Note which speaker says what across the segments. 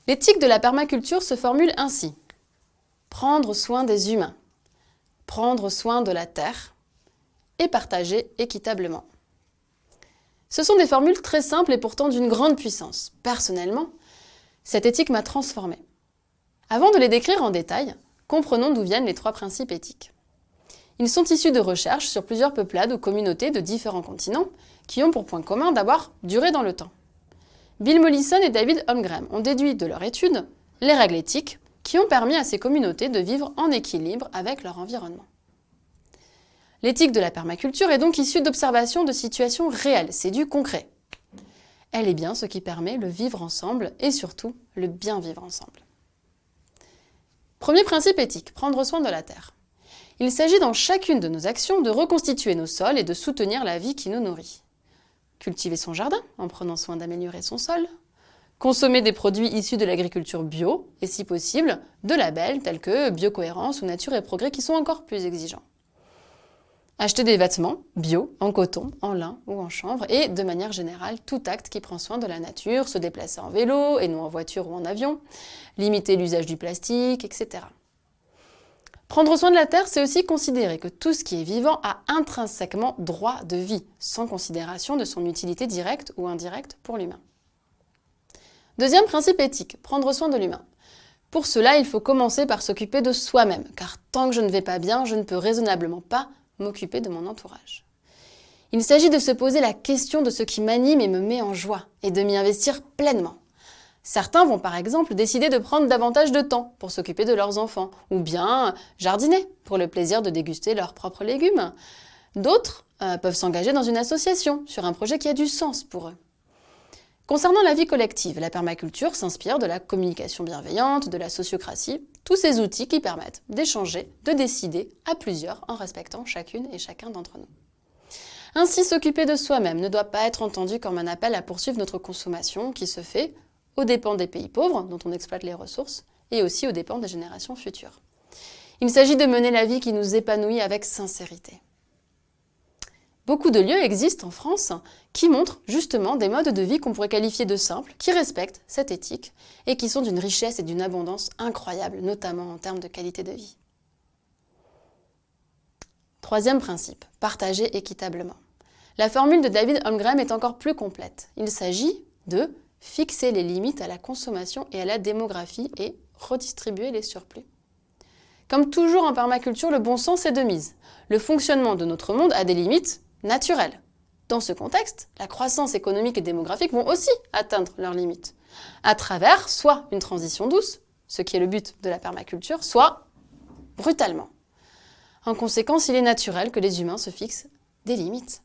Speaker 1: L'éthique de la permaculture se formule ainsi. Prendre soin des humains, prendre soin de la terre et partager équitablement. Ce sont des formules très simples et pourtant d'une grande puissance. Personnellement, cette éthique m'a transformée. Avant de les décrire en détail, comprenons d'où viennent les 3 principes éthiques. Ils sont issus de recherches sur plusieurs peuplades ou communautés de différents continents qui ont pour point commun d'avoir duré dans le temps. Bill Mollison et David Holmgren ont déduit de leur étude les règles éthiques qui ont permis à ces communautés de vivre en équilibre avec leur environnement. L'éthique de la permaculture est donc issue d'observations de situations réelles, c'est du concret. Elle est bien ce qui permet le vivre ensemble et surtout le bien vivre ensemble. Premier principe éthique, prendre soin de la terre. Il s'agit dans chacune de nos actions de reconstituer nos sols et de soutenir la vie qui nous nourrit. Cultiver son jardin en prenant soin d'améliorer son sol. Consommer des produits issus de l'agriculture bio et si possible de labels tels que Biocohérence ou Nature et Progrès qui sont encore plus exigeants. Acheter des vêtements bio, en coton, en lin ou en chanvre et de manière générale tout acte qui prend soin de la nature, se déplacer en vélo et non en voiture ou en avion, limiter l'usage du plastique, etc. Prendre soin de la terre, c'est aussi considérer que tout ce qui est vivant a intrinsèquement droit de vie, sans considération de son utilité directe ou indirecte pour l'humain. Deuxième principe éthique, prendre soin de l'humain. Pour cela, il faut commencer par s'occuper de soi-même, car tant que je ne vais pas bien, je ne peux raisonnablement pas m'occuper de mon entourage. Il s'agit de se poser la question de ce qui m'anime et me met en joie, et de m'y investir pleinement. Certains vont par exemple décider de prendre davantage de temps pour s'occuper de leurs enfants, ou bien jardiner pour le plaisir de déguster leurs propres légumes. D'autres peuvent s'engager dans une association sur un projet qui a du sens pour eux. Concernant la vie collective, la permaculture s'inspire de la communication bienveillante, de la sociocratie, tous ces outils qui permettent d'échanger, de décider à plusieurs en respectant chacune et chacun d'entre nous. Ainsi, s'occuper de soi-même ne doit pas être entendu comme un appel à poursuivre notre consommation qui se fait aux dépens des pays pauvres, dont on exploite les ressources, et aussi aux dépens des générations futures. Il s'agit de mener la vie qui nous épanouit avec sincérité. Beaucoup de lieux existent en France qui montrent justement des modes de vie qu'on pourrait qualifier de simples, qui respectent cette éthique et qui sont d'une richesse et d'une abondance incroyables, notamment en termes de qualité de vie. Troisième principe, partager équitablement. La formule de David Holmgren est encore plus complète. Il s'agit de fixer les limites à la consommation et à la démographie et redistribuer les surplus. Comme toujours en permaculture, le bon sens est de mise. Le fonctionnement de notre monde a des limites naturelles. Dans ce contexte, la croissance économique et démographique vont aussi atteindre leurs limites, à travers soit une transition douce, ce qui est le but de la permaculture, soit brutalement. En conséquence, il est naturel que les humains se fixent des limites.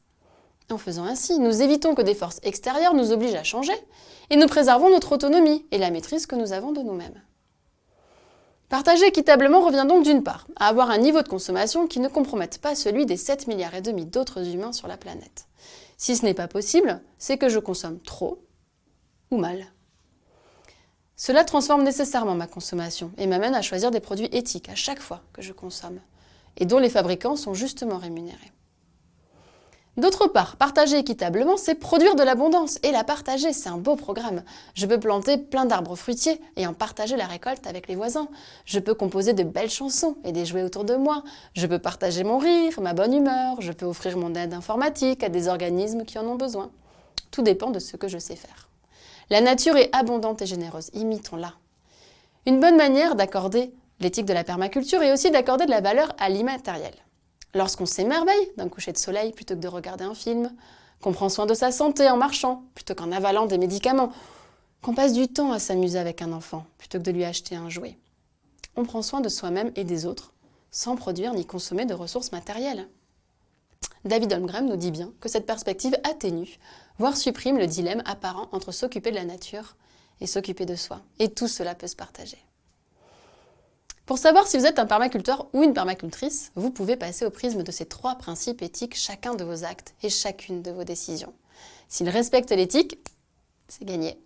Speaker 1: En faisant ainsi, nous évitons que des forces extérieures nous obligent à changer et nous préservons notre autonomie et la maîtrise que nous avons de nous-mêmes. Partager équitablement revient donc d'une part à avoir un niveau de consommation qui ne compromette pas celui des 7,5 milliards d'autres humains sur la planète. Si ce n'est pas possible, c'est que je consomme trop ou mal. Cela transforme nécessairement ma consommation et m'amène à choisir des produits éthiques à chaque fois que je consomme et dont les fabricants sont justement rémunérés. D'autre part, partager équitablement, c'est produire de l'abondance. Et la partager, c'est un beau programme. Je peux planter plein d'arbres fruitiers et en partager la récolte avec les voisins. Je peux composer de belles chansons et des jouets autour de moi. Je peux partager mon rire, ma bonne humeur. Je peux offrir mon aide informatique à des organismes qui en ont besoin. Tout dépend de ce que je sais faire. La nature est abondante et généreuse. Imitons-la. Une bonne manière d'accorder l'éthique de la permaculture est aussi d'accorder de la valeur à l'immatériel. Lorsqu'on s'émerveille d'un coucher de soleil plutôt que de regarder un film, qu'on prend soin de sa santé en marchant plutôt qu'en avalant des médicaments, qu'on passe du temps à s'amuser avec un enfant plutôt que de lui acheter un jouet. On prend soin de soi-même et des autres sans produire ni consommer de ressources matérielles. David Holmgren nous dit bien que cette perspective atténue, voire supprime le dilemme apparent entre s'occuper de la nature et s'occuper de soi. Et tout cela peut se partager. Pour savoir si vous êtes un permaculteur ou une permacultrice, vous pouvez passer au prisme de ces 3 principes éthiques chacun de vos actes et chacune de vos décisions. S'ils respectent l'éthique, c'est gagné.